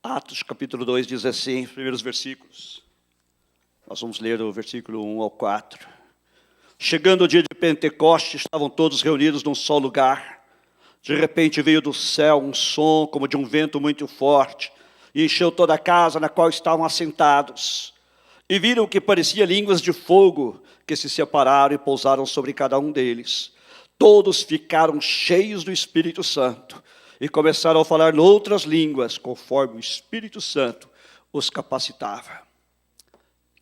Atos capítulo 2 diz assim, os primeiros versículos. Nós vamos ler o versículo 1 ao 4. Chegando o dia de Pentecostes, estavam todos reunidos num só lugar. De repente veio do céu um som como de um vento muito forte, e encheu toda a casa na qual estavam assentados. E viram que parecia línguas de fogo, que se separaram e pousaram sobre cada um deles. Todos ficaram cheios do Espírito Santo, e começaram a falar noutras línguas, conforme o Espírito Santo os capacitava.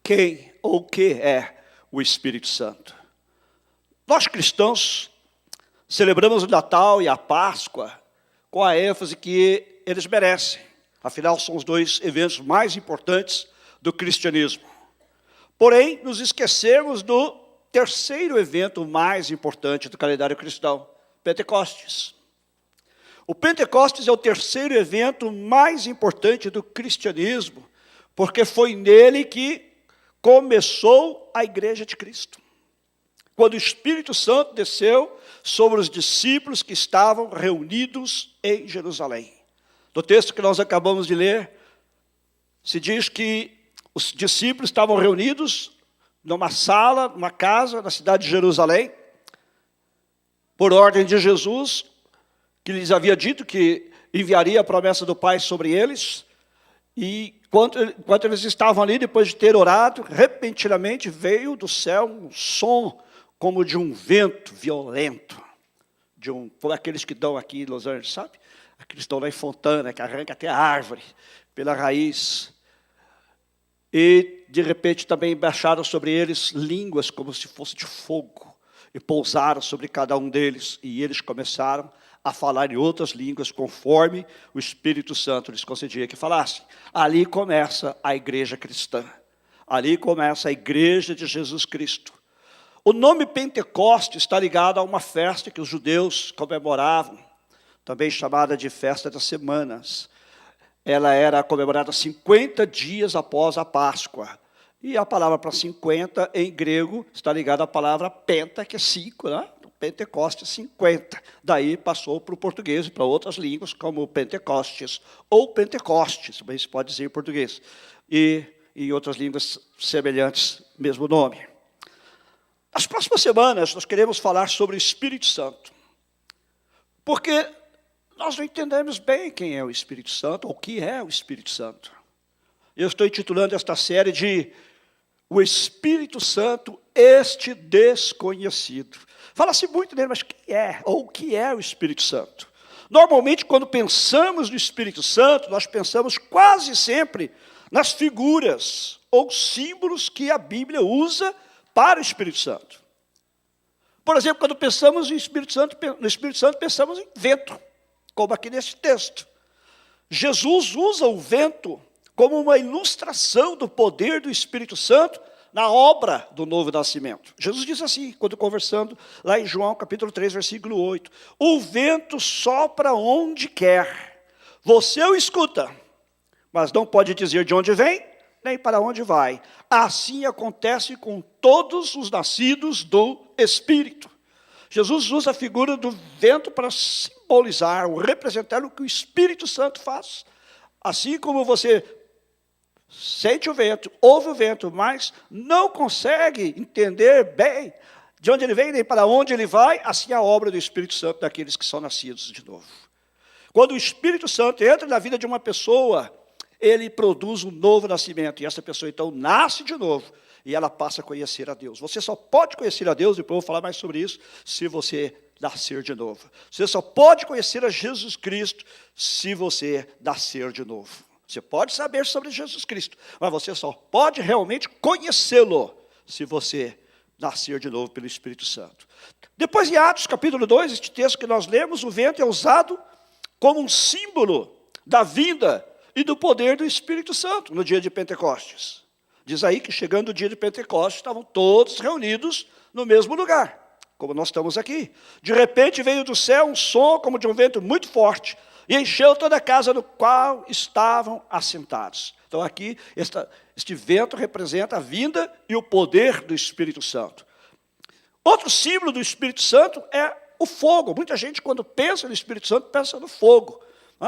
Quem ou o que é o Espírito Santo? Nós cristãos celebramos o Natal e a Páscoa com a ênfase que eles merecem. Afinal, são os dois eventos mais importantes do cristianismo. Porém, nos esquecemos do terceiro evento mais importante do calendário cristão, Pentecostes. O Pentecostes é o terceiro evento mais importante do cristianismo, porque foi nele que começou a igreja de Cristo. Quando o Espírito Santo desceu sobre os discípulos que estavam reunidos em Jerusalém. No texto que nós acabamos de ler, se diz que os discípulos estavam reunidos numa sala, numa casa, na cidade de Jerusalém, por ordem de Jesus, que lhes havia dito que enviaria a promessa do Pai sobre eles. E enquanto eles estavam ali, depois de ter orado, repentinamente veio do céu um som como de um vento violento, como aqueles que dão aqui em Los Angeles, sabe? Aqueles que dão lá em Fontana, que arranca até a árvore pela raiz. E, de repente, também baixaram sobre eles línguas como se fosse de fogo, e pousaram sobre cada um deles, e eles começaram a falar em outras línguas, conforme o Espírito Santo lhes concedia que falassem. Ali começa a igreja cristã. Ali começa a igreja de Jesus Cristo. O nome Pentecostes está ligado a uma festa que os judeus comemoravam, também chamada de Festa das Semanas. Ela era comemorada 50 dias após a Páscoa. E a palavra para 50, em grego, está ligada à palavra penta, que é 5, né? Pentecostes 50. Daí passou para o português e para outras línguas, como Pentecostes, ou Pentecostes, também se pode dizer em português. E em outras línguas semelhantes, mesmo nome. Nas próximas semanas, nós queremos falar sobre o Espírito Santo. Porque nós não entendemos bem quem é o Espírito Santo, ou o que é o Espírito Santo. Eu estou intitulando esta série de O Espírito Santo, este desconhecido. Fala-se muito nele, mas quem é, ou o que é o Espírito Santo? Normalmente, quando pensamos no Espírito Santo, nós pensamos quase sempre nas figuras ou símbolos que a Bíblia usa para o Espírito Santo. Por exemplo, quando pensamos no Espírito Santo, pensamos em vento, como aqui nesse texto. Jesus usa o vento como uma ilustração do poder do Espírito Santo na obra do novo nascimento. Jesus diz assim, quando conversando lá em João capítulo 3, versículo 8. O vento sopra onde quer. Você o escuta, mas não pode dizer de onde vem, nem para onde vai. Assim acontece com todos os nascidos do Espírito. Jesus usa a figura do vento para simbolizar, ou representar o que o Espírito Santo faz. Assim como você sente o vento, ouve o vento, mas não consegue entender bem de onde ele vem, nem para onde ele vai, assim a obra do Espírito Santo daqueles que são nascidos de novo. Quando o Espírito Santo entra na vida de uma pessoa, ele produz um novo nascimento, e essa pessoa então nasce de novo, e ela passa a conhecer a Deus. Você só pode conhecer a Deus, depois eu vou falar mais sobre isso, se você nascer de novo. Você só pode conhecer a Jesus Cristo, se você nascer de novo. Você pode saber sobre Jesus Cristo, mas você só pode realmente conhecê-lo se você nascer de novo pelo Espírito Santo. Depois em Atos capítulo 2, este texto que nós lemos, o vento é usado como um símbolo da vinda e do poder do Espírito Santo no dia de Pentecostes. Diz aí que chegando o dia de Pentecostes, estavam todos reunidos no mesmo lugar, como nós estamos aqui. De repente veio do céu um som como de um vento muito forte, e encheu toda a casa no qual estavam assentados. Então aqui, este vento representa a vinda e o poder do Espírito Santo. Outro símbolo do Espírito Santo é o fogo. Muita gente, quando pensa no Espírito Santo, pensa no fogo.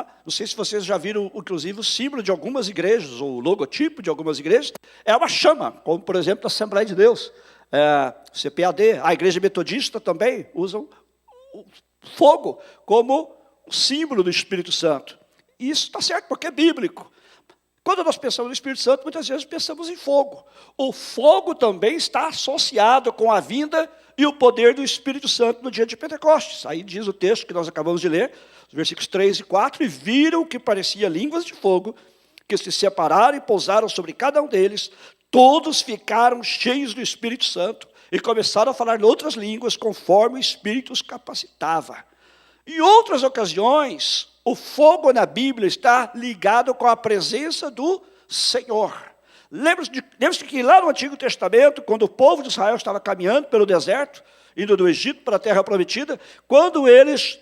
Não sei se vocês já viram, inclusive, o símbolo de algumas igrejas, ou o logotipo de algumas igrejas, é uma chama, como, por exemplo, a Assembleia de Deus, CPAD, a Igreja Metodista também usam o fogo como símbolo do Espírito Santo. E isso está certo, porque é bíblico. Quando nós pensamos no Espírito Santo, muitas vezes pensamos em fogo. O fogo também está associado com a vinda e o poder do Espírito Santo no dia de Pentecostes. Aí diz o texto que nós acabamos de ler, os versículos 3 e 4, e viram que parecia línguas de fogo, que se separaram e pousaram sobre cada um deles. Todos ficaram cheios do Espírito Santo e começaram a falar em outras línguas, conforme o Espírito os capacitava. Em outras ocasiões, o fogo na Bíblia está ligado com a presença do Senhor. Lembre-se que lá no Antigo Testamento, quando o povo de Israel estava caminhando pelo deserto, indo do Egito para a terra prometida, quando eles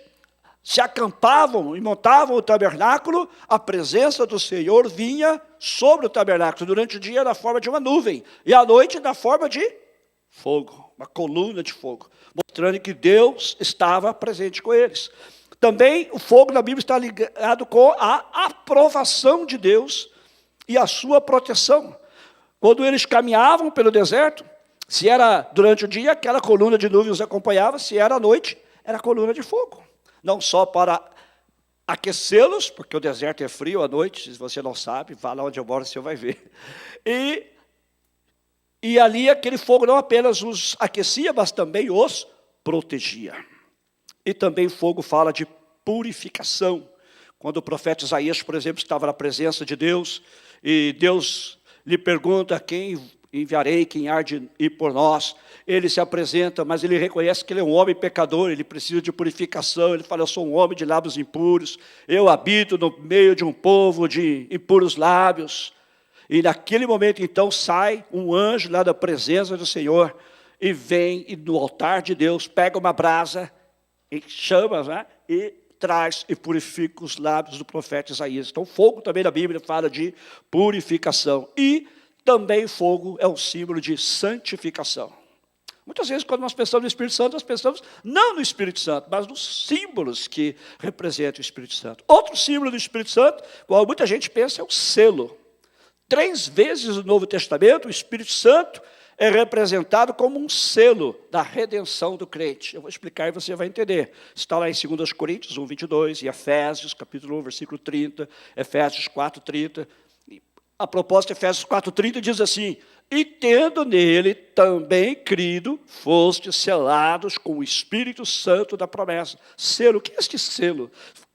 se acampavam e montavam o tabernáculo, a presença do Senhor vinha sobre o tabernáculo, durante o dia na forma de uma nuvem, e à noite na forma de fogo, uma coluna de fogo, mostrando que Deus estava presente com eles. Também o fogo na Bíblia está ligado com a aprovação de Deus e a sua proteção. Quando eles caminhavam pelo deserto, se era durante o dia, aquela coluna de nuvem os acompanhava, se era à noite, era a coluna de fogo. Não só para aquecê-los, porque o deserto é frio à noite, se você não sabe, vá lá onde eu moro, você vai ver. E ali aquele fogo não apenas os aquecia, mas também os protegia. E também fogo fala de purificação. Quando o profeta Isaías, por exemplo, estava na presença de Deus, e Deus lhe pergunta: quem enviarei, quem há de ir por nós? Ele se apresenta, mas ele reconhece que ele é um homem pecador, ele precisa de purificação. Ele fala: eu sou um homem de lábios impuros, eu habito no meio de um povo de impuros lábios. E naquele momento, então, sai um anjo lá da presença do Senhor, e vem, e no altar de Deus, pega uma brasa, em chamas, e traz e purifica os lábios do profeta Isaías. Então, fogo também na Bíblia fala de purificação. E também fogo é um símbolo de santificação. Muitas vezes, quando nós pensamos no Espírito Santo, nós pensamos não no Espírito Santo, mas nos símbolos que representam o Espírito Santo. Outro símbolo do Espírito Santo, qual muita gente pensa, é o selo. 3 vezes no Novo Testamento, o Espírito Santo é representado como um selo da redenção do crente. Eu vou explicar e você vai entender. Está lá em 2 Coríntios 1, 22, e Efésios, capítulo 1, versículo 30, Efésios 4, 30. A propósito, Efésios 4, 30 diz assim: e tendo nele também crido, fostes selados com o Espírito Santo da promessa. Selo, o que é este selo?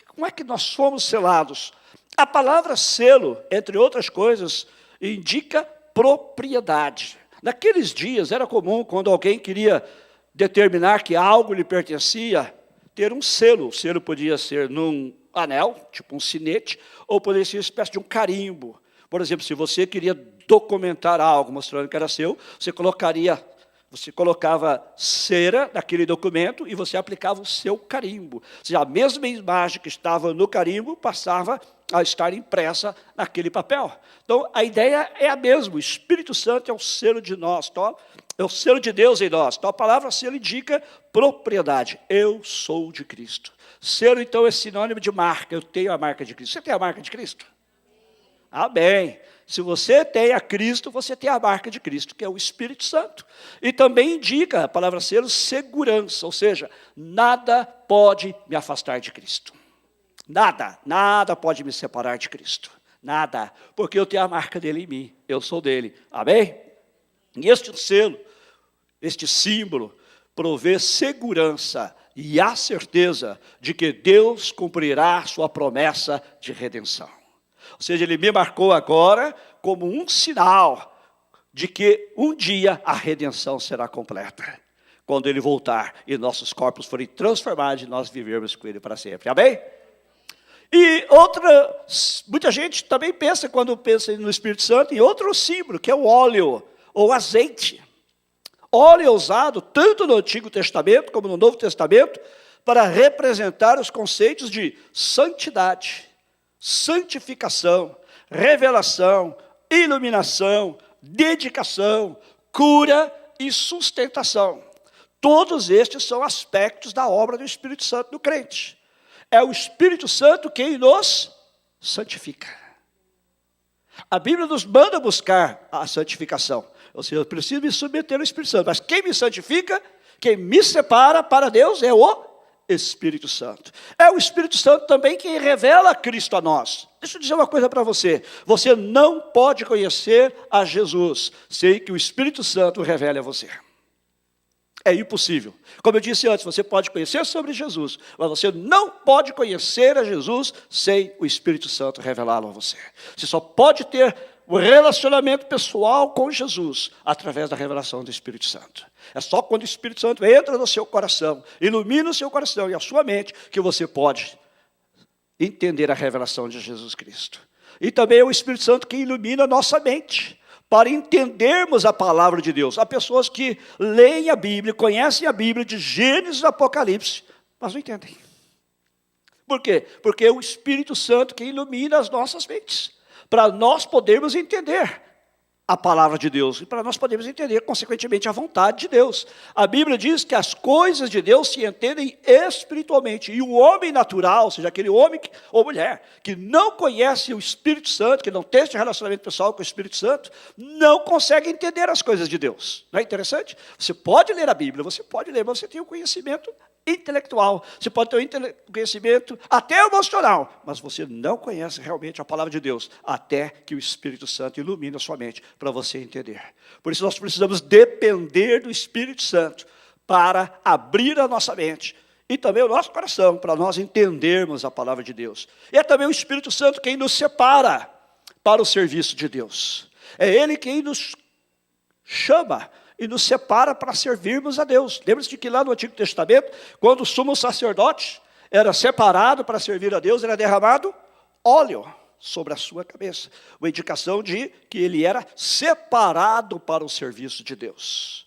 Como é que nós fomos selados? A palavra selo, entre outras coisas, indica propriedade. Naqueles dias era comum, quando alguém queria determinar que algo lhe pertencia, ter um selo. O selo podia ser num anel, tipo um sinete, ou poderia ser uma espécie de um carimbo. Por exemplo, se você queria documentar algo mostrando que era seu, você colocava cera naquele documento e você aplicava o seu carimbo. Ou seja, a mesma imagem que estava no carimbo passava a estar impressa naquele papel. Então, a ideia é a mesma. O Espírito Santo é o selo de nós, é o selo de Deus em nós. Então, a palavra selo indica propriedade. Eu sou de Cristo. Selo, então, é sinônimo de marca. Eu tenho a marca de Cristo. Você tem a marca de Cristo? Amém. Se você tem a Cristo, você tem a marca de Cristo, que é o Espírito Santo. E também indica, a palavra selo, segurança, ou seja, nada pode me afastar de Cristo. Nada pode me separar de Cristo. Nada, porque eu tenho a marca dele em mim, eu sou dele. Amém? E este selo, este símbolo, provê segurança e a certeza de que Deus cumprirá sua promessa de redenção. Ou seja, ele me marcou agora como um sinal de que um dia a redenção será completa. Quando ele voltar e nossos corpos forem transformados e nós vivermos com ele para sempre. Amém? E muita gente também pensa, quando pensa no Espírito Santo, em outro símbolo, que é o óleo ou azeite. Óleo é usado tanto no Antigo Testamento como no Novo Testamento para representar os conceitos de santidade, santificação, revelação, iluminação, dedicação, cura e sustentação. Todos estes são aspectos da obra do Espírito Santo no crente. É o Espírito Santo quem nos santifica. A Bíblia nos manda buscar a santificação. Ou seja, eu preciso me submeter ao Espírito Santo. Mas quem me santifica, quem me separa para Deus é o Espírito Santo. É o Espírito Santo também quem revela Cristo a nós. Deixa eu dizer uma coisa para você. Você não pode conhecer a Jesus sem que o Espírito Santo revele a você. É impossível. Como eu disse antes, você pode conhecer sobre Jesus, mas você não pode conhecer a Jesus sem o Espírito Santo revelá-lo a você. Você só pode ter o relacionamento pessoal com Jesus através da revelação do Espírito Santo. É só quando o Espírito Santo entra no seu coração, ilumina o seu coração e a sua mente, que você pode entender a revelação de Jesus Cristo. E também é o Espírito Santo que ilumina a nossa mente, para entendermos a palavra de Deus. Há pessoas que leem a Bíblia, conhecem a Bíblia de Gênesis a Apocalipse, mas não entendem. Por quê? Porque é o Espírito Santo que ilumina as nossas mentes, para nós podermos entender a palavra de Deus, e para nós podermos entender, consequentemente, a vontade de Deus. A Bíblia diz que as coisas de Deus se entendem espiritualmente, e o homem natural, ou seja, aquele homem ou mulher que não conhece o Espírito Santo, que não tem esse relacionamento pessoal com o Espírito Santo, não consegue entender as coisas de Deus. Não é interessante? Você pode ler a Bíblia, você pode ler, mas você tem um conhecimento intelectual, você pode ter um conhecimento até emocional, mas você não conhece realmente a palavra de Deus, até que o Espírito Santo ilumine a sua mente, para você entender. Por isso nós precisamos depender do Espírito Santo, para abrir a nossa mente, e também o nosso coração, para nós entendermos a palavra de Deus. E é também o Espírito Santo quem nos separa para o serviço de Deus. É Ele quem nos chama e nos separa para servirmos a Deus. Lembra-se de que lá no Antigo Testamento, quando o sumo sacerdote era separado para servir a Deus, era derramado óleo sobre a sua cabeça. Uma indicação de que ele era separado para o serviço de Deus.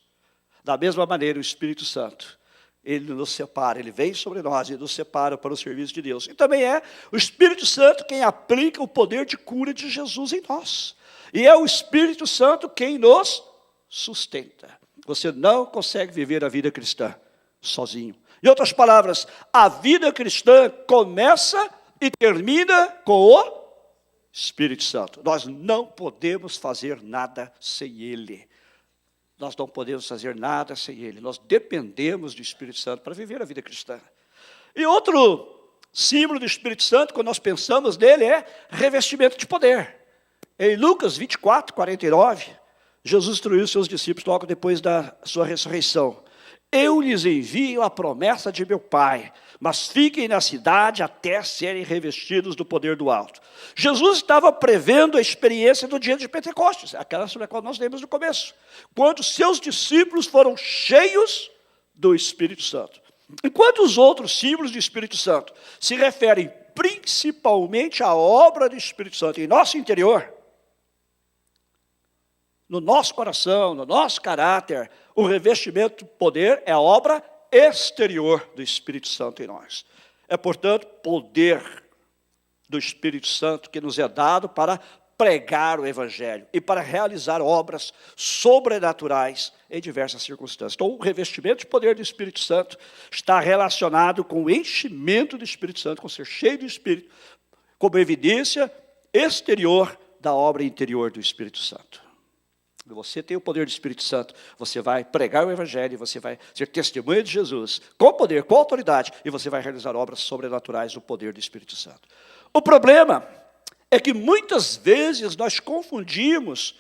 Da mesma maneira, o Espírito Santo, ele nos separa, ele vem sobre nós e nos separa para o serviço de Deus. E também é o Espírito Santo quem aplica o poder de cura de Jesus em nós. E é o Espírito Santo quem nos sustenta. Você não consegue viver a vida cristã sozinho. Em outras palavras, a vida cristã começa e termina com o Espírito Santo. Nós não podemos fazer nada sem Ele. Nós não podemos fazer nada sem Ele. Nós dependemos do Espírito Santo para viver a vida cristã. E outro símbolo do Espírito Santo, quando nós pensamos nele, é revestimento de poder. Em Lucas 24, 49, Jesus instruiu seus discípulos logo depois da sua ressurreição. Eu lhes envio a promessa de meu Pai, mas fiquem na cidade até serem revestidos do poder do alto. Jesus estava prevendo a experiência do dia de Pentecostes, aquela sobre a qual nós lemos no começo, quando seus discípulos foram cheios do Espírito Santo. Enquanto os outros símbolos do Espírito Santo se referem principalmente à obra do Espírito Santo em nosso interior, no nosso coração, no nosso caráter, o revestimento do poder é a obra exterior do Espírito Santo em nós. É, portanto, poder do Espírito Santo que nos é dado para pregar o Evangelho e para realizar obras sobrenaturais em diversas circunstâncias. Então, o revestimento de poder do Espírito Santo está relacionado com o enchimento do Espírito Santo, com ser cheio do Espírito, como evidência exterior da obra interior do Espírito Santo. Você tem o poder do Espírito Santo, você vai pregar o Evangelho, você vai ser testemunha de Jesus, com poder, com autoridade, e você vai realizar obras sobrenaturais do poder do Espírito Santo. O problema é que muitas vezes nós confundimos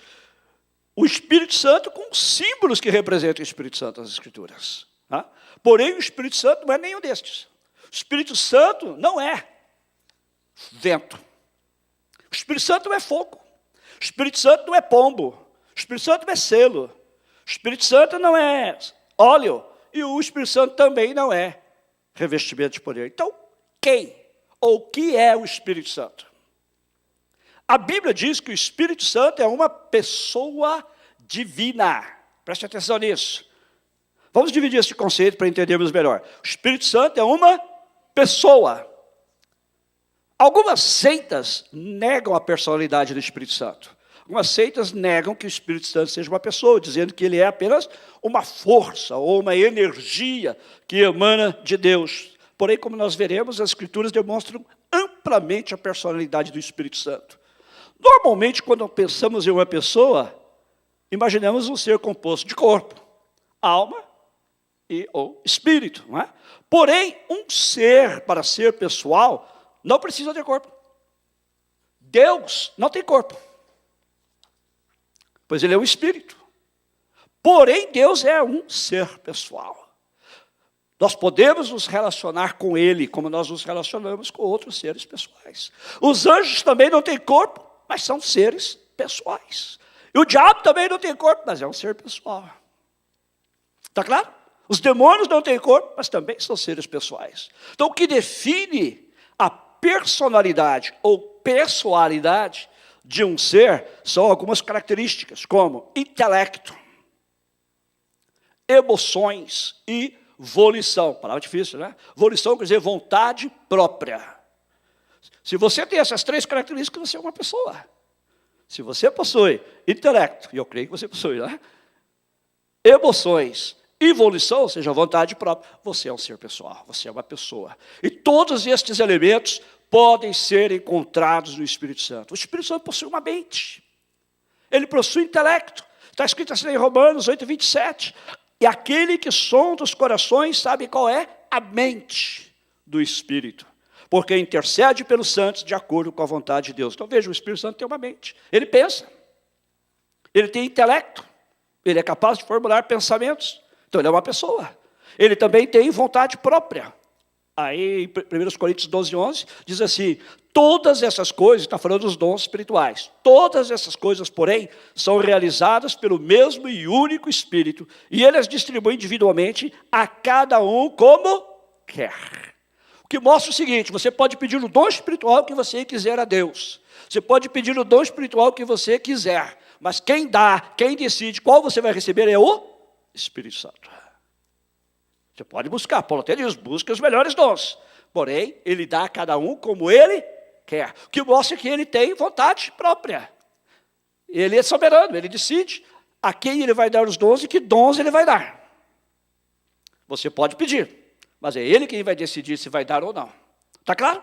o Espírito Santo com símbolos que representam o Espírito Santo nas Escrituras. Tá? Porém, o Espírito Santo não é nenhum destes. O Espírito Santo não é vento. O Espírito Santo não é fogo. O Espírito Santo não é pombo. O Espírito Santo não é selo, o Espírito Santo não é óleo, e o Espírito Santo também não é revestimento de poder. Então, quem ou o que é o Espírito Santo? A Bíblia diz que o Espírito Santo é uma pessoa divina. Preste atenção nisso. Vamos dividir esse conceito para entendermos melhor. O Espírito Santo é uma pessoa. Algumas seitas negam a personalidade do Espírito Santo. Algumas seitas negam que o Espírito Santo seja uma pessoa, dizendo que ele é apenas uma força ou uma energia que emana de Deus Porém, como nós veremos, as Escrituras demonstram amplamente a personalidade do Espírito Santo. Normalmente, quando pensamos em uma pessoa, imaginamos um ser composto de corpo, alma ou espírito, não é? Porém, um ser, para ser pessoal, não precisa de corpo. Deus não tem corpo, pois ele é um espírito. Porém, Deus é um ser pessoal. Nós podemos nos relacionar com ele, como nós nos relacionamos com outros seres pessoais. Os anjos também não têm corpo, mas são seres pessoais. E o diabo também não tem corpo, mas é um ser pessoal. Está claro? Os demônios não têm corpo, mas também são seres pessoais. Então, o que define a personalidade ou pessoalidade de um ser são algumas características, como intelecto, emoções e volição. Palavra difícil, né? Volição quer dizer vontade própria. Se você tem essas três características, você é uma pessoa. Se você possui intelecto, e eu creio que você possui, né? Emoções e volição, ou seja, vontade própria, você é um ser pessoal, você é uma pessoa. E todos estes elementos podem ser encontrados no Espírito Santo. O Espírito Santo possui uma mente. Ele possui intelecto. Está escrito assim em Romanos 8:27. E aquele que sonda os corações sabe qual é a mente do Espírito, porque intercede pelos santos de acordo com a vontade de Deus. Então veja, o Espírito Santo tem uma mente. Ele pensa. Ele tem intelecto. Ele é capaz de formular pensamentos. Então ele é uma pessoa. Ele também tem vontade própria. Aí, em 1 Coríntios 12:11, diz assim, todas essas coisas, está falando dos dons espirituais, todas essas coisas, porém, são realizadas pelo mesmo e único Espírito, e ele as distribui individualmente a cada um como quer. O que mostra o seguinte, você pode pedir o dom espiritual que você quiser a Deus, você pode pedir o dom espiritual que você quiser, mas quem dá, quem decide qual você vai receber é o Espírito Santo. Você pode buscar, Paulo até diz, busca os melhores dons. Porém, ele dá a cada um como ele quer. O que mostra que ele tem vontade própria. Ele é soberano, ele decide a quem ele vai dar os dons e que dons ele vai dar. Você pode pedir, mas é ele quem vai decidir se vai dar ou não. Está claro?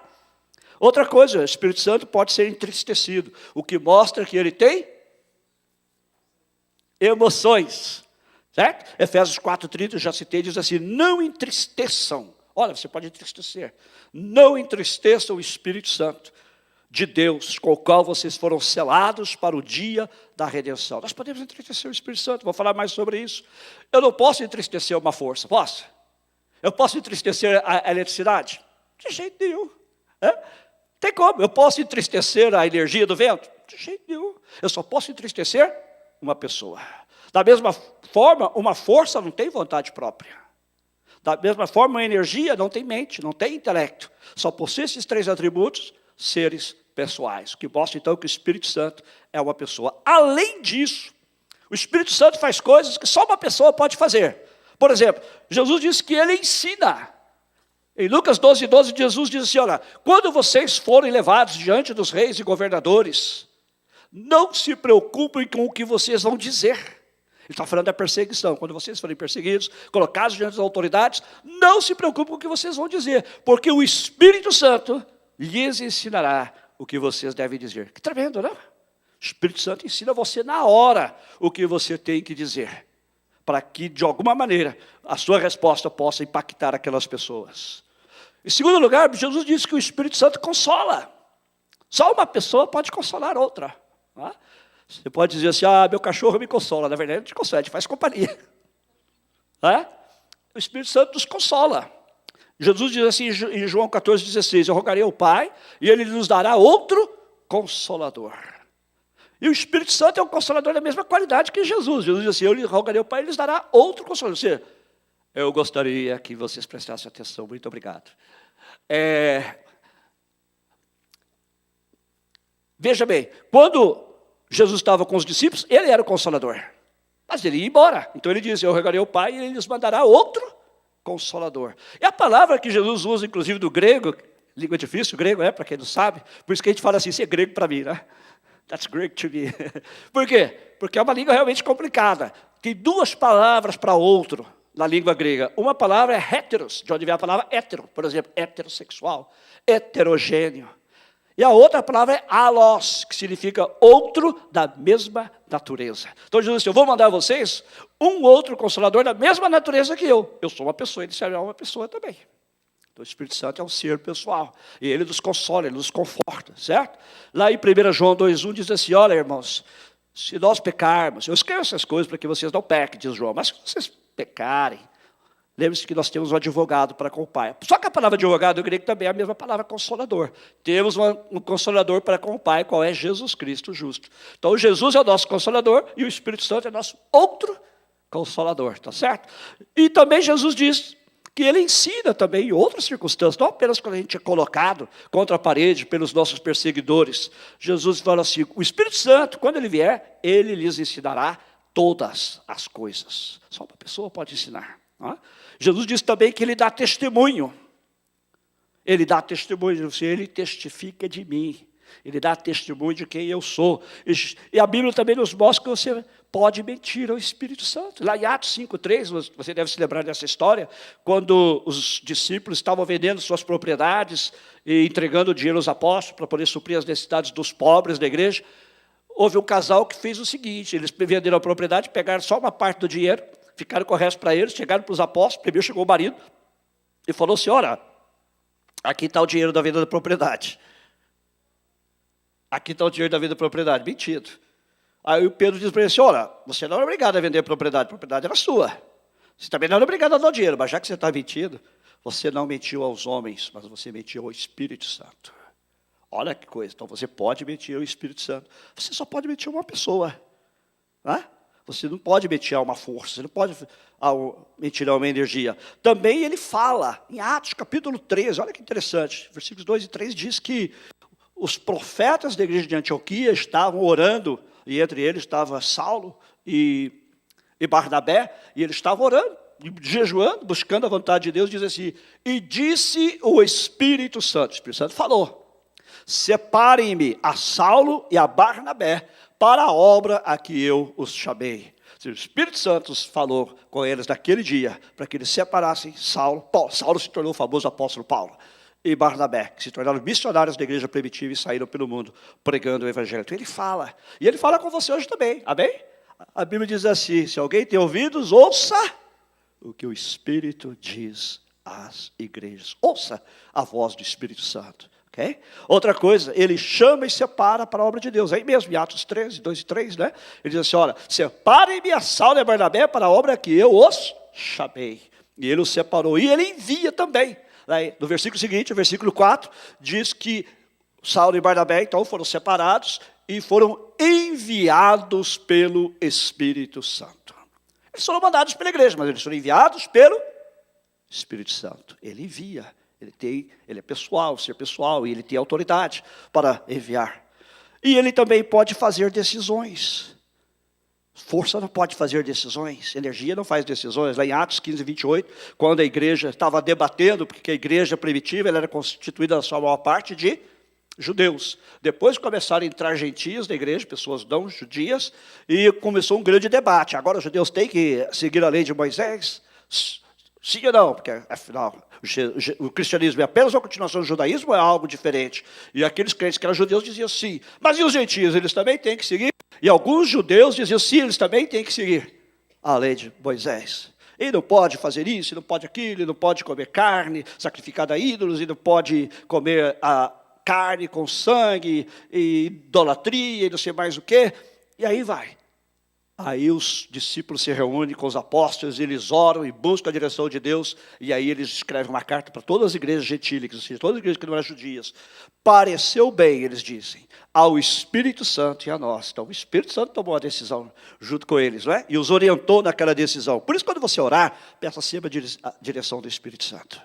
Outra coisa, o Espírito Santo pode ser entristecido, o que mostra que ele tem emoções. Certo? Efésios 4:30, já citei, diz assim, não entristeçam. Olha, você pode entristecer. Não entristeçam o Espírito Santo de Deus, com o qual vocês foram selados para o dia da redenção. Nós podemos entristecer o Espírito Santo, vou falar mais sobre isso. Eu não posso entristecer uma força, posso? Eu posso entristecer a eletricidade? De jeito nenhum. Tem como? Eu posso entristecer a energia do vento? De jeito nenhum. Eu só posso entristecer uma pessoa. Da mesma forma, uma força não tem vontade própria. Da mesma forma, uma energia não tem mente, não tem intelecto. Só possui esses três atributos, seres pessoais. O que mostra, então, que o Espírito Santo é uma pessoa. Além disso, o Espírito Santo faz coisas que só uma pessoa pode fazer. Por exemplo, Jesus disse que ele ensina. Em Lucas 12:12, Jesus diz assim, olha, quando vocês forem levados diante dos reis e governadores, não se preocupem com o que vocês vão dizer. Ele está falando da perseguição. Quando vocês forem perseguidos, colocados diante das autoridades, não se preocupem com o que vocês vão dizer, porque o Espírito Santo lhes ensinará o que vocês devem dizer. Que tremendo, não? O Espírito Santo ensina você na hora o que você tem que dizer, para que, de alguma maneira, a sua resposta possa impactar aquelas pessoas. Em segundo lugar, Jesus disse que o Espírito Santo consola. Só uma pessoa pode consolar outra. Não é? Você pode dizer assim, meu cachorro me consola. Na verdade, ele te consola, ele faz companhia. O Espírito Santo nos consola. Jesus diz assim em João 14:16, eu rogarei ao Pai e Ele nos dará outro consolador. E o Espírito Santo é um consolador da mesma qualidade que Jesus. Jesus diz assim, eu rogarei ao Pai e Ele nos dará outro consolador. Ou seja, eu gostaria que vocês prestassem atenção. Muito obrigado. Veja bem, quando Jesus estava com os discípulos, ele era o consolador. Mas ele ia embora. Então ele diz, eu rogarei ao Pai e ele lhes mandará outro consolador. E a palavra que Jesus usa, inclusive do grego, língua difícil, grego, para quem não sabe, por isso que a gente fala assim, isso é grego para mim, né? That's Greek to me. Por quê? Porque é uma língua realmente complicada. Tem duas palavras para outro. na língua grega. Uma palavra é heteros, de onde vem a palavra hétero, por exemplo, heterossexual, heterogêneo. E a outra palavra é allos, que significa outro da mesma natureza. Então Jesus disse, eu vou mandar vocês um outro consolador da mesma natureza que eu. Eu sou uma pessoa, ele será uma pessoa também. Então o Espírito Santo é um ser pessoal. E ele nos consola, ele nos conforta, certo? Lá em 1 João 2,1 diz assim, olha irmãos, se nós pecarmos, eu escrevo essas coisas para que vocês não pequem, diz João, mas se vocês pecarem, lembre-se que nós temos um advogado para com o Pai. Só que a palavra advogado, eu grego também é a mesma palavra consolador. Temos um consolador para com o Pai, qual é Jesus Cristo justo. Então Jesus é o nosso consolador e o Espírito Santo é nosso outro consolador, tá certo? E também Jesus diz que ele ensina também em outras circunstâncias, não apenas quando a gente é colocado contra a parede pelos nossos perseguidores. Jesus fala assim, o Espírito Santo, quando ele vier, ele lhes ensinará todas as coisas. Só uma pessoa pode ensinar. Jesus diz também que ele dá testemunho. Ele dá testemunho, ele testifica de mim. Ele dá testemunho de quem eu sou. E a Bíblia também nos mostra que você pode mentir ao Espírito Santo. Lá em Atos 5,3, você deve se lembrar dessa história, quando os discípulos estavam vendendo suas propriedades e entregando dinheiro aos apóstolos para poder suprir as necessidades dos pobres da igreja. Houve um casal que fez o seguinte, eles venderam a propriedade, pegaram só uma parte do dinheiro, ficaram com o resto para eles, chegaram para os apóstolos, primeiro chegou o marido e falou assim, olha, aqui está o dinheiro da venda da propriedade. Aqui está o dinheiro da venda da propriedade, mentido. Aí o Pedro diz para ele assim, olha, você não era obrigado a vender a propriedade era sua. Você também não era obrigado a dar o dinheiro, mas já que você está mentindo, você não mentiu aos homens, mas você mentiu ao Espírito Santo. Olha que coisa, então você pode mentir ao Espírito Santo. Você só pode mentir a uma pessoa. Você não pode mentir a uma força, você não pode mentir a uma energia. Também ele fala, em Atos capítulo 13, olha que interessante, versículos 2 e 3 diz que os profetas da igreja de Antioquia estavam orando, e entre eles estava Saulo e Barnabé, e eles estavam orando, jejuando, buscando a vontade de Deus, diz assim, e disse o Espírito Santo falou, separem-me a Saulo e a Barnabé para a obra a que eu os chamei. O Espírito Santo falou com eles naquele dia, para que eles separassem Saulo. Saulo se tornou o famoso apóstolo Paulo. E Barnabé, que se tornaram missionários da igreja primitiva e saíram pelo mundo pregando o evangelho. Então ele fala, e ele fala com você hoje também, amém? A Bíblia diz assim, se alguém tem ouvidos, ouça o que o Espírito diz às igrejas. Ouça a voz do Espírito Santo. Okay? Outra coisa, ele chama e separa para a obra de Deus. Aí mesmo, em Atos 13, 2 e 3, né? Ele diz assim, olha, separem-me a Saulo e a Barnabé para a obra que eu os chamei. E ele os separou, e ele envia também. No versículo seguinte, o versículo 4, diz que Saulo e Barnabé, então, foram separados e foram enviados pelo Espírito Santo. Eles foram mandados pela igreja, mas eles foram enviados pelo Espírito Santo. Ele envia, ele é pessoal, ser pessoal, e ele tem autoridade para enviar. E ele também pode fazer decisões. Força não pode fazer decisões, energia não faz decisões. Lá em Atos 15, 28, quando a igreja estava debatendo, porque a igreja primitiva ela era constituída na sua maior parte de judeus. Depois começaram a entrar gentios na igreja, pessoas não judias, e começou um grande debate. Agora os judeus têm que seguir a lei de Moisés? Sim ou não? Porque, afinal, o cristianismo é apenas uma continuação do judaísmo ou é algo diferente? E aqueles crentes que eram judeus diziam sim. Mas e os gentios? Eles também têm que seguir? E alguns judeus diziam sim, eles também têm que seguir a lei de Moisés. E não pode fazer isso, não pode aquilo, não pode comer carne sacrificada a ídolos, e não pode comer a carne com sangue, e idolatria, e não sei mais o quê. E aí vai. Aí os discípulos se reúnem com os apóstolos, eles oram e buscam a direção de Deus, e aí eles escrevem uma carta para todas as igrejas gentílicas, ou seja, todas as igrejas que não eram judias. Pareceu bem, eles dizem, ao Espírito Santo e a nós. Então o Espírito Santo tomou a decisão junto com eles, não é? E os orientou naquela decisão. Por isso, quando você orar, peça sempre a direção do Espírito Santo.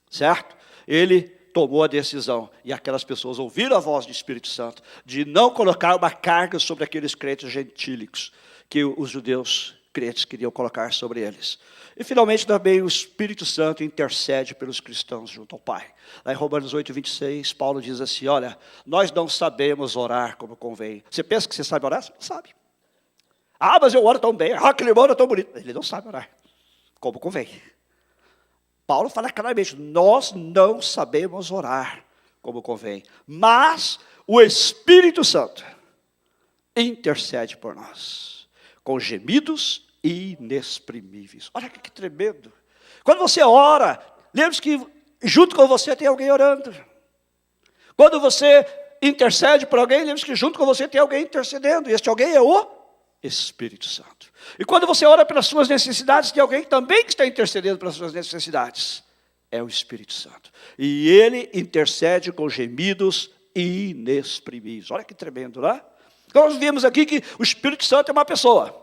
Certo? Ele tomou a decisão, e aquelas pessoas ouviram a voz do Espírito Santo, de não colocar uma carga sobre aqueles crentes gentílicos, que os judeus crentes queriam colocar sobre eles. E finalmente também o Espírito Santo intercede pelos cristãos junto ao Pai. Lá em Romanos 8, 26, Paulo diz assim, olha, nós não sabemos orar como convém. Você pensa que você sabe orar? Você não sabe. Ah, mas eu oro tão bem, aquele irmão é tão bonito. Ele não sabe orar. como convém. Paulo fala claramente, nós não sabemos orar como convém, mas o Espírito Santo intercede por nós, com gemidos inexprimíveis. Olha que tremendo. Quando você ora, lembre-se que junto com você tem alguém orando. Quando você intercede por alguém, lembre-se que junto com você tem alguém intercedendo, e este alguém é o Espírito Santo. E quando você ora pelas suas necessidades, tem alguém também que está intercedendo pelas suas necessidades. É o Espírito Santo. E ele intercede com gemidos inexprimíveis. Olha que tremendo, não é? Então nós vimos aqui que o Espírito Santo é uma pessoa.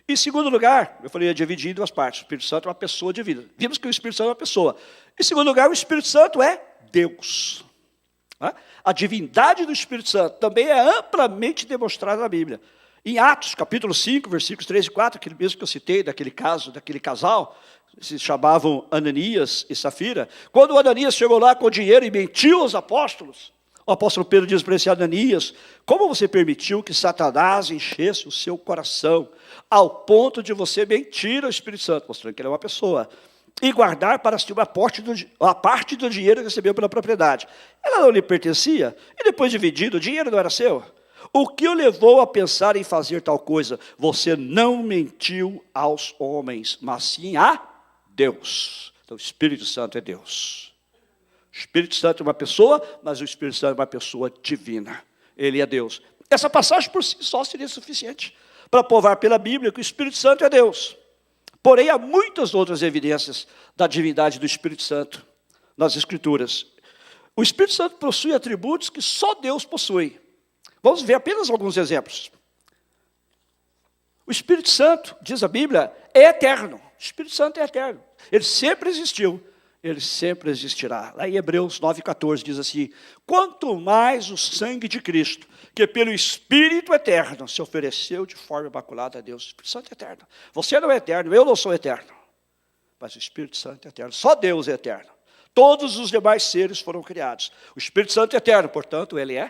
Em segundo lugar, eu falei, é dividido em duas partes. O Espírito Santo é uma pessoa dividida. Vimos que o Espírito Santo é uma pessoa. Em segundo lugar, o Espírito Santo é Deus. A divindade do Espírito Santo também é amplamente demonstrada na Bíblia. Em Atos, capítulo 5, versículos 3 e 4, aquele mesmo que eu citei, daquele caso, daquele casal, se chamavam Ananias e Safira, quando o Ananias chegou lá com dinheiro e mentiu aos apóstolos, o apóstolo Pedro diz para esse Ananias, como você permitiu que Satanás enchesse o seu coração, ao ponto de você mentir ao Espírito Santo, mostrando que ele é uma pessoa, e guardar para si a parte do dinheiro que recebeu pela propriedade. Ela não lhe pertencia, e depois dividido, o dinheiro não era seu. O que o levou a pensar em fazer tal coisa? Você não mentiu aos homens, mas sim a Deus. Então, o Espírito Santo é Deus. O Espírito Santo é uma pessoa, mas o Espírito Santo é uma pessoa divina. Ele é Deus. Essa passagem por si só seria suficiente para provar pela Bíblia que o Espírito Santo é Deus. Porém, há muitas outras evidências da divindade do Espírito Santo nas Escrituras. O Espírito Santo possui atributos que só Deus possui. Vamos ver apenas alguns exemplos. O Espírito Santo, diz a Bíblia, é eterno. O Espírito Santo é eterno. Ele sempre existiu, ele sempre existirá. Lá em Hebreus 9,14 diz assim, quanto mais o sangue de Cristo, que pelo Espírito eterno se ofereceu de forma imaculada a Deus. O Espírito Santo é eterno. Você não é eterno, eu não sou eterno. Mas o Espírito Santo é eterno. Só Deus é eterno. Todos os demais seres foram criados. O Espírito Santo é eterno, portanto, ele é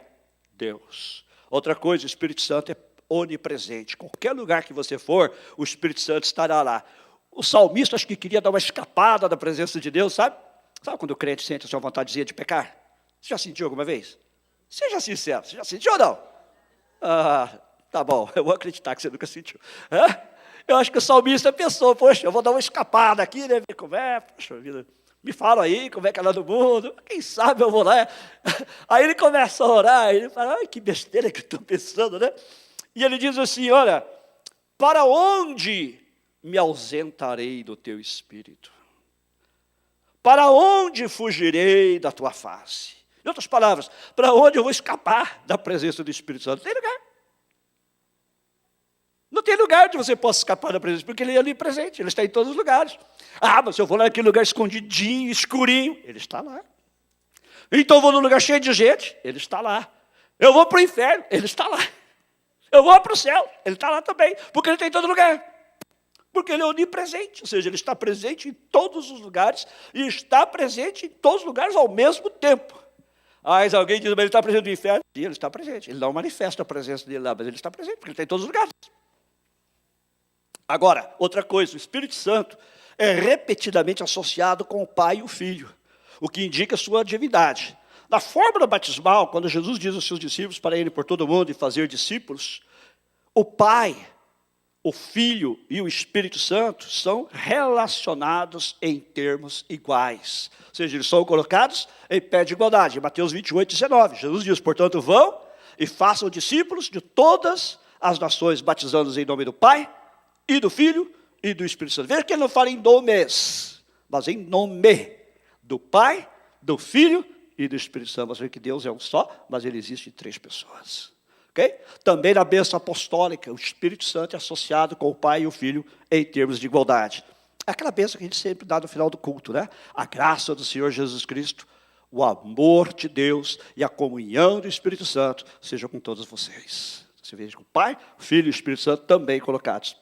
Deus. Outra coisa, o Espírito Santo é onipresente. Qualquer lugar que você for, o Espírito Santo estará lá. O salmista acho que queria dar uma escapada da presença de Deus, sabe? Sabe quando o crente sente a sua vontadezinha de pecar? Você já sentiu alguma vez? Seja sincero, você já sentiu ou não? Ah, tá bom, eu vou acreditar que você nunca sentiu. Eu acho que o salmista pensou, poxa, eu vou dar uma escapada aqui, né? Ver como é, poxa vida. Me fala aí como é que é lá no mundo, quem sabe eu vou lá. Aí ele começa a orar, ele fala, ai, que besteira que eu estou pensando, né? E ele diz assim, olha, para onde me ausentarei do teu espírito? Para onde fugirei da tua face? Em outras palavras, para onde eu vou escapar da presença do Espírito Santo? Não tem lugar. Não tem lugar onde você possa escapar da presença, porque ele é ali presente, ele está em todos os lugares. Ah, mas se eu vou lá naquele lugar escondidinho, escurinho, ele está lá. Então eu vou num lugar cheio de gente, ele está lá. Eu vou para o inferno, ele está lá. Eu vou para o céu, ele está lá também, porque ele está em todo lugar. Porque ele é onipresente, ou seja, ele está presente em todos os lugares e está presente em todos os lugares ao mesmo tempo. Mas alguém diz, mas ele está presente no inferno? Sim, ele está presente. Ele não manifesta a presença dele lá, mas ele está presente, porque ele está em todos os lugares. Agora, outra coisa, o Espírito Santo é repetidamente associado com o Pai e o Filho, o que indica sua divindade. Na fórmula batismal, quando Jesus diz aos seus discípulos para irem por todo o mundo e fazer discípulos, o Pai, o Filho e o Espírito Santo são relacionados em termos iguais. Ou seja, eles são colocados em pé de igualdade. Em Mateus 28, 19, Jesus diz, portanto, vão e façam discípulos de todas as nações, batizando-os em nome do Pai, e do Filho e do Espírito Santo. Veja que ele não fala em nomes, mas em nome do Pai, do Filho e do Espírito Santo. Você vê que Deus é um só, mas ele existe em três pessoas. Okay? Também na bênção apostólica, o Espírito Santo é associado com o Pai e o Filho em termos de igualdade. É aquela bênção que a gente sempre dá no final do culto, né? A graça do Senhor Jesus Cristo, o amor de Deus e a comunhão do Espírito Santo seja com todos vocês. Você veja que o Pai, o Filho e o Espírito Santo também colocados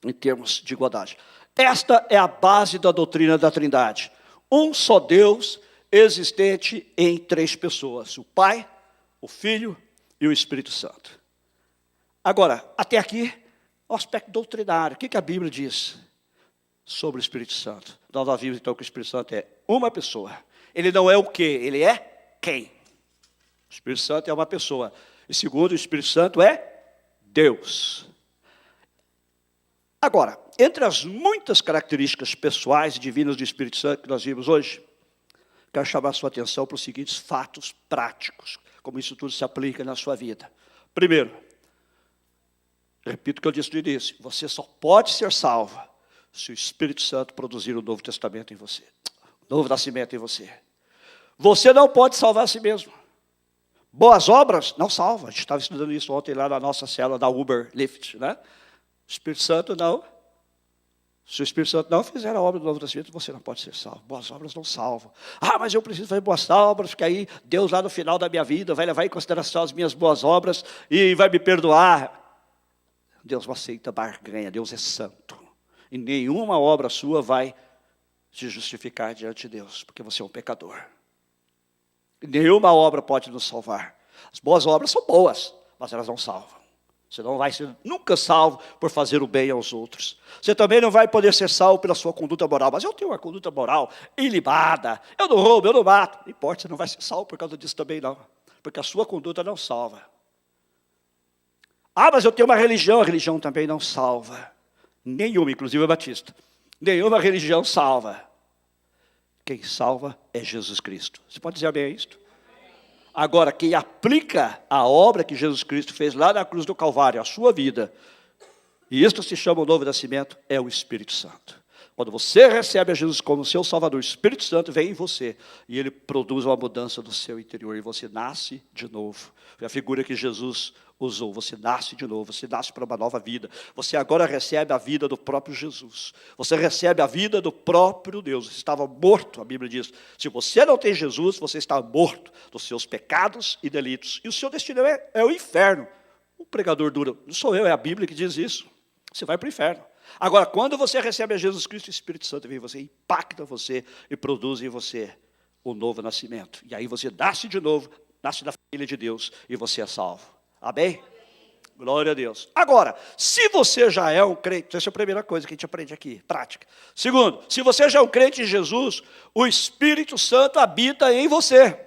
em termos de igualdade. Esta é a base da doutrina da Trindade. Um só Deus existente em três pessoas. O Pai, o Filho e o Espírito Santo. Agora, até aqui, o aspecto doutrinário. O que a Bíblia diz? sobre o Espírito Santo. Nós vimos então que o Espírito Santo é uma pessoa. Ele não é o quê? Ele é quem? O Espírito Santo é uma pessoa. E segundo, o Espírito Santo é Deus. Agora, entre as muitas características pessoais e divinas do Espírito Santo que nós vimos hoje, quero chamar a sua atenção para os seguintes fatos práticos, como isso tudo se aplica na sua vida. Primeiro, repito o que eu disse no início, você só pode ser salvo se o Espírito Santo produzir o Novo Testamento em você, o novo nascimento em você. Você não pode salvar a si mesmo. Boas obras não salvam. A gente estava estudando isso ontem lá na nossa célula da Uber Lyft, né? O Espírito Santo não. Se o Espírito Santo não fizer a obra do Novo Testamento, você não pode ser salvo. Boas obras não salvam. Ah, mas eu preciso fazer boas obras, porque aí Deus lá no final da minha vida vai levar em consideração as minhas boas obras e vai me perdoar. Deus não aceita barganha, Deus é santo. E nenhuma obra sua vai te justificar diante de Deus, porque você é um pecador. Nenhuma obra pode nos salvar. As boas obras são boas, mas elas não salvam. Você não vai ser nunca salvo por fazer o bem aos outros. Você também não vai poder ser salvo pela sua conduta moral. Mas eu tenho uma conduta moral ilibada. Eu não roubo, eu não mato. Não importa, você não vai ser salvo por causa disso também não. Porque a sua conduta não salva. Ah, mas eu tenho uma religião. A religião também não salva. Nenhuma, inclusive a batista. Nenhuma religião salva. Quem salva é Jesus Cristo. Você pode dizer amém a isto? Agora, quem aplica a obra que Jesus Cristo fez lá na cruz do Calvário, a sua vida, e isto se chama o novo nascimento, é o Espírito Santo. Quando você recebe a Jesus como seu Salvador, o Espírito Santo vem em você, e ele produz uma mudança do seu interior, e você nasce de novo. Foi a figura que Jesus usou, você nasce de novo, você nasce para uma nova vida. Você agora recebe a vida do próprio Jesus. Você recebe a vida do próprio Deus. Você estava morto, a Bíblia diz. Se você não tem Jesus, você está morto dos seus pecados e delitos. E o seu destino é o inferno. O pregador duro, não sou eu, é a Bíblia que diz isso. Você vai para o inferno. Agora, quando você recebe a Jesus Cristo, o Espírito Santo vem em você, impacta você e produz em você o novo nascimento. E aí você nasce de novo, nasce da família de Deus e você é salvo. Amém? Glória a Deus. Agora, se você já é um crente, essa é a primeira coisa que a gente aprende aqui, prática. Segundo, se você já é um crente em Jesus, o Espírito Santo habita em você.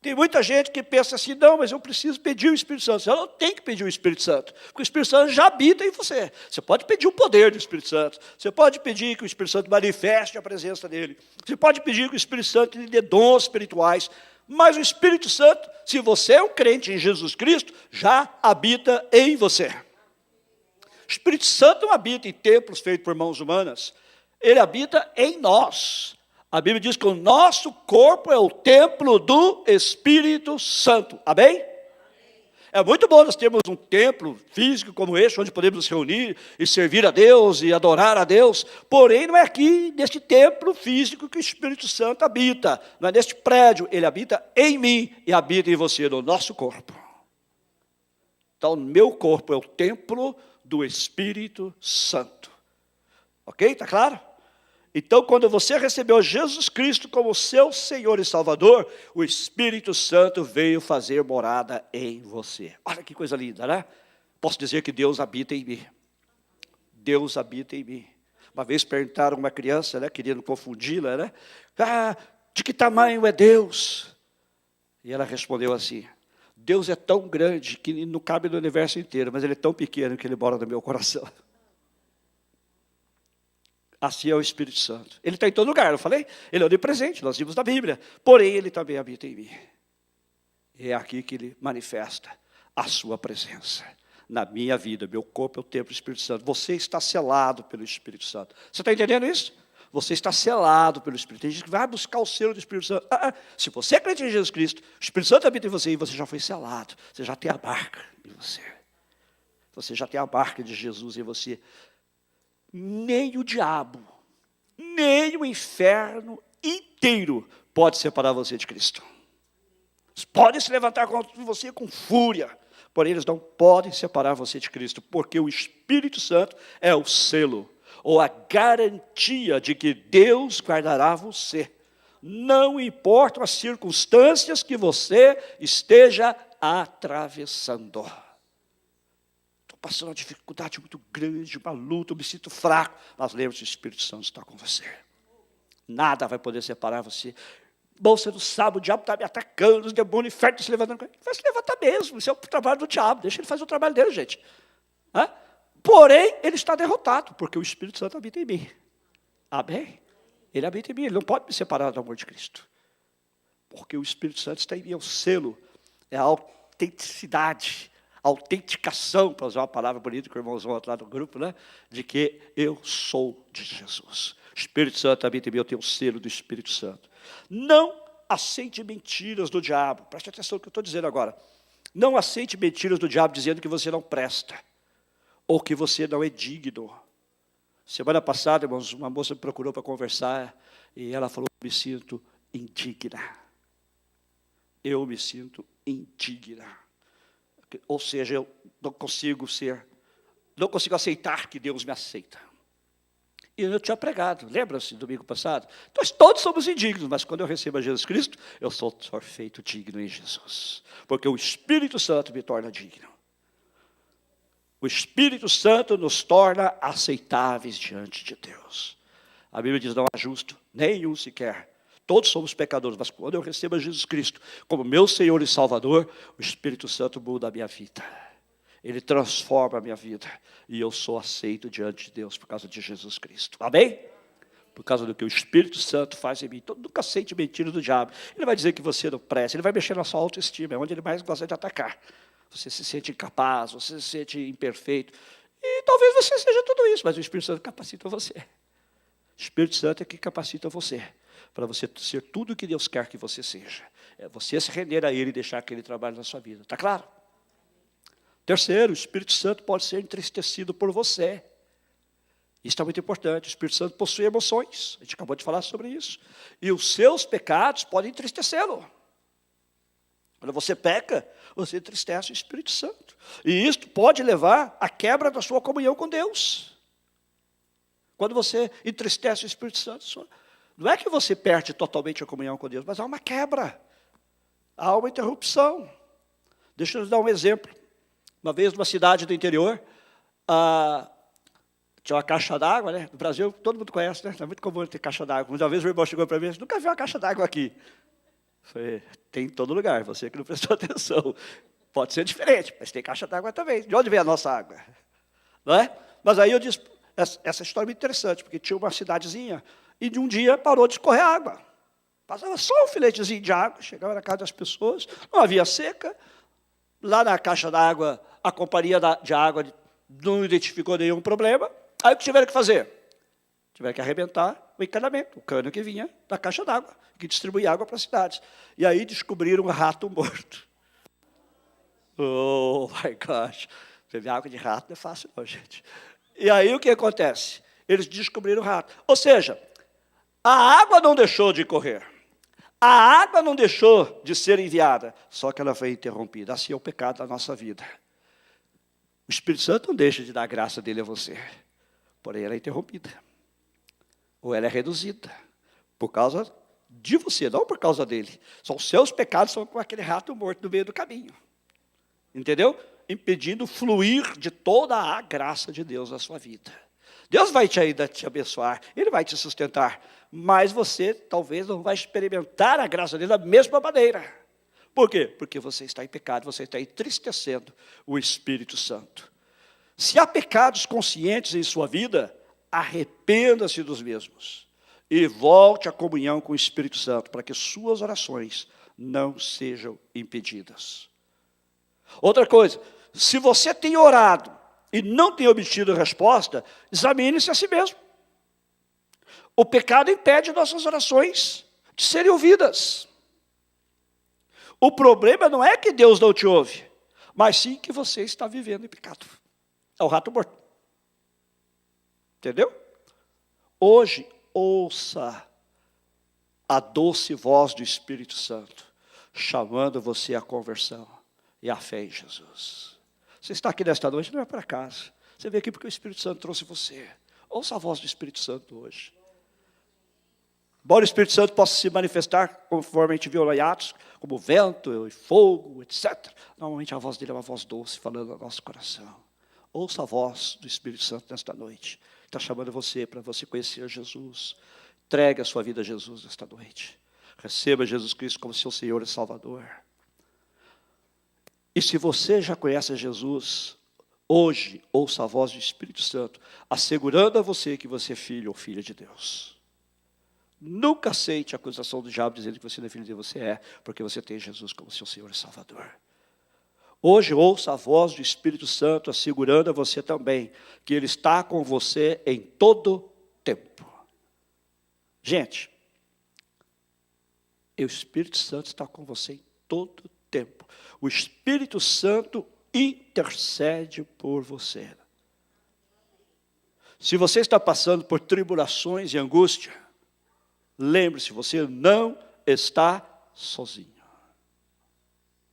Tem muita gente que pensa assim, não, mas eu preciso pedir o Espírito Santo. Você não tem que pedir o Espírito Santo, porque o Espírito Santo já habita em você. Você pode pedir o poder do Espírito Santo. Você pode pedir que o Espírito Santo manifeste a presença dele. Você pode pedir que o Espírito Santo lhe dê dons espirituais. Mas o Espírito Santo, se você é um crente em Jesus Cristo, já habita em você. O Espírito Santo não habita em templos feitos por mãos humanas. Ele habita em nós. A Bíblia diz que o nosso corpo é o templo do Espírito Santo. Amém? É muito bom nós termos um templo físico como este, onde podemos nos reunir e servir a Deus e adorar a Deus. Porém, não é aqui, neste templo físico, que o Espírito Santo habita. Não é neste prédio, ele habita em mim e habita em você, no nosso corpo. Então, meu corpo é o templo do Espírito Santo. Ok? Está claro? Então, quando você recebeu Jesus Cristo como seu Senhor e Salvador, o Espírito Santo veio fazer morada em você. Olha que coisa linda, né? Posso dizer que Deus habita em mim. Deus habita em mim. Uma vez perguntaram a uma criança, né, querendo confundi-la, né? Ah, de que tamanho é Deus? E ela respondeu assim, Deus é tão grande que não cabe no universo inteiro, mas ele é tão pequeno que ele mora no meu coração. Assim é o Espírito Santo. Ele está em todo lugar, eu falei? Ele é onipresente, nós vimos na Bíblia. Porém, ele também habita em mim. E é aqui que ele manifesta a sua presença. Na minha vida, meu corpo é o templo do Espírito Santo. Você está selado pelo Espírito Santo. Você está entendendo isso? Você está selado pelo Espírito. Tem gente que vai buscar o selo do Espírito Santo. Se você é crente em Jesus Cristo, o Espírito Santo habita em você e você já foi selado. Você já tem a marca em você. Você já tem a marca de Jesus em você. Nem o diabo, nem o inferno inteiro pode separar você de Cristo. Eles podem se levantar contra você com fúria, porém eles não podem separar você de Cristo, porque o Espírito Santo é o selo, ou a garantia de que Deus guardará você. Não importa as circunstâncias que você esteja atravessando. passando uma dificuldade muito grande, uma luta, eu me sinto fraco. Mas lembre-se, o Espírito Santo está com você. Nada vai poder separar você. Bom, você não sabe, o diabo está me atacando, os demônios, o inferno se levantando. Vai se levantar mesmo, isso é o trabalho do diabo. Deixa ele fazer o trabalho dele, gente. Porém, ele está derrotado, porque o Espírito Santo habita em mim. Amém? Ele habita em mim, ele não pode me separar do amor de Cristo. Porque o Espírito Santo está em mim, é o selo, é a autenticidade, a autenticação, para usar uma palavra bonita que o irmão usou lá no grupo, né? De que eu sou de Jesus. O Espírito Santo habita em mim, eu tenho o selo do Espírito Santo. Não aceite mentiras do diabo. Preste atenção no que eu estou dizendo agora. Não aceite mentiras do diabo dizendo que você não presta, ou que você não é digno. Semana passada, irmãos, uma moça me procurou para conversar, e ela falou, eu me sinto indigna. Eu me sinto indigna. Ou seja, eu não consigo aceitar que Deus me aceita. E eu tinha pregado, lembra-se, domingo passado? Nós todos somos indignos, mas quando eu recebo a Jesus Cristo, eu sou feito digno em Jesus. Porque o Espírito Santo me torna digno. O Espírito Santo nos torna aceitáveis diante de Deus. A Bíblia diz, não há justo, nenhum sequer. Todos somos pecadores, mas quando eu recebo a Jesus Cristo como meu Senhor e Salvador, o Espírito Santo muda a minha vida. Ele transforma a minha vida. E eu sou aceito diante de Deus por causa de Jesus Cristo. Amém? Por causa do que o Espírito Santo faz em mim. Então, nunca aceite mentiras do diabo. Ele vai dizer que você não presta. Ele vai mexer na sua autoestima. É onde ele mais gosta de atacar. Você se sente incapaz. Você se sente imperfeito. E talvez você seja tudo isso. Mas o Espírito Santo capacita você. O Espírito Santo é que capacita você. Para você ser tudo o que Deus quer que você seja. É você se render a Ele e deixar que Ele trabalhe na sua vida. Está claro? Terceiro, o Espírito Santo pode ser entristecido por você. Isso é muito importante. O Espírito Santo possui emoções. A gente acabou de falar sobre isso. E os seus pecados podem entristecê-lo. Quando você peca, você entristece o Espírito Santo. E isto pode levar à quebra da sua comunhão com Deus. Quando você entristece o Espírito Santo, não é que você perde totalmente a comunhão com Deus, mas há uma quebra. Há uma interrupção. Deixa eu dar um exemplo. Uma vez, numa cidade do interior, tinha uma caixa d'água, né? No Brasil, todo mundo conhece, né? É muito comum ter caixa d'água. Uma vez o irmão chegou para mim e disse, nunca vi uma caixa d'água aqui. Eu falei, tem em todo lugar, você que não prestou atenção. Pode ser diferente, mas tem caixa d'água também. De onde vem a nossa água? Não é? Mas aí eu disse, essa história é muito interessante, porque tinha uma cidadezinha, e de um dia parou de escorrer água. Passava só um filetezinho de água, chegava na casa das pessoas, não havia seca. Lá na caixa d'água, a companhia de água não identificou nenhum problema. Aí o que tiveram que fazer? Tiveram que arrebentar o encanamento, o cano que vinha da caixa d'água, que distribuía água para as cidades. E aí descobriram um rato morto. Oh, my gosh. Beber água de rato não é fácil não, gente. E aí o que acontece? Eles descobriram o rato. Ou seja, a água não deixou de correr. A água não deixou de ser enviada, só que ela foi interrompida. Assim é o pecado da nossa vida. O Espírito Santo não deixa de dar a graça dele a você, porém ela é interrompida. Ou ela é reduzida, por causa de você, não por causa dele. São os seus pecados, são com aquele rato morto no meio do caminho. Entendeu? Impedindo o fluir de toda a graça de Deus na sua vida. Deus vai ainda te abençoar, Ele vai te sustentar, mas você talvez não vai experimentar a graça dele da mesma maneira. Por quê? Porque você está em pecado, você está entristecendo o Espírito Santo. Se há pecados conscientes em sua vida, arrependa-se dos mesmos e volte à comunhão com o Espírito Santo, para que suas orações não sejam impedidas. Outra coisa, se você tem orado e não tem obtido resposta, examine-se a si mesmo. O pecado impede nossas orações de serem ouvidas. O problema não é que Deus não te ouve, mas sim que você está vivendo em pecado. É o rato morto. Entendeu? Hoje, ouça a doce voz do Espírito Santo, chamando você à conversão e à fé em Jesus. Você está aqui nesta noite, não é por acaso. Você veio aqui porque o Espírito Santo trouxe você. Ouça a voz do Espírito Santo hoje. Embora o Espírito Santo possa se manifestar, conforme a gente viu lá em Atos, como vento e fogo, etc. Normalmente a voz dele é uma voz doce, falando ao nosso coração. ouça a voz do Espírito Santo nesta noite. Está chamando você para você conhecer Jesus. Entregue a sua vida a Jesus nesta noite. Receba Jesus Cristo como seu Senhor e Salvador. E se você já conhece Jesus, hoje ouça a voz do Espírito Santo, assegurando a você que você é filho ou filha de Deus. Nunca aceite a acusação do diabo dizendo que você não é filho de Deus. Você é, porque você tem Jesus como seu Senhor e Salvador. Hoje ouça a voz do Espírito Santo, assegurando a você também que Ele está com você em todo tempo. Gente, o Espírito Santo está com você em todo tempo. O Espírito Santo intercede por você. Se você está passando por tribulações e angústia, lembre-se, você não está sozinho.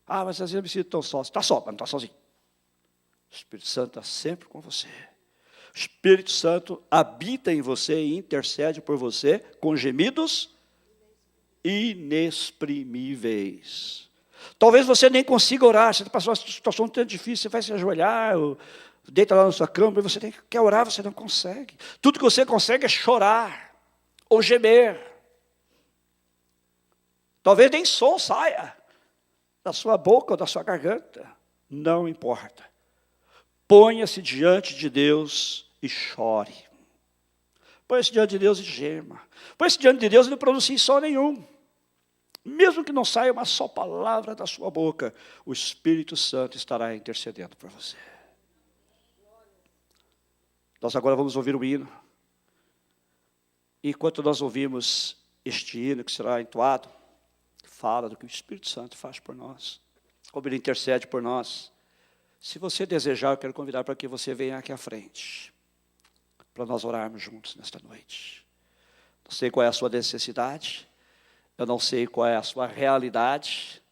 Ah, mas às vezes eu me sinto tão só. Está só, mas não está sozinho. O Espírito Santo está sempre com você. O Espírito Santo habita em você e intercede por você com gemidos inexprimíveis. Talvez você nem consiga orar, você passou uma situação tão difícil, você vai se ajoelhar, ou deita lá na sua cama, e você quer orar, você não consegue. Tudo que você consegue é chorar, ou gemer. Talvez nem som saia da sua boca ou da sua garganta, não importa. Ponha-se diante de Deus e chore. Ponha-se diante de Deus e gema. Ponha-se diante de Deus e não pronuncie som nenhum. Mesmo que não saia uma só palavra da sua boca, o Espírito Santo estará intercedendo por você. Nós agora vamos ouvir o hino. E enquanto nós ouvimos este hino que será entoado, fala do que o Espírito Santo faz por nós, como Ele intercede por nós. Se você desejar, eu quero convidar para que você venha aqui à frente, para nós orarmos juntos nesta noite. Não sei qual é a sua necessidade, eu não sei qual é a sua realidade,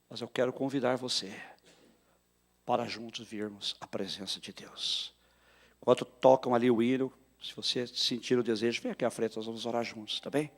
mas eu quero convidar você para juntos virmos a presença de Deus. Enquanto tocam ali o hino, se você sentir o desejo, vem aqui à frente, nós vamos orar juntos, tá bem?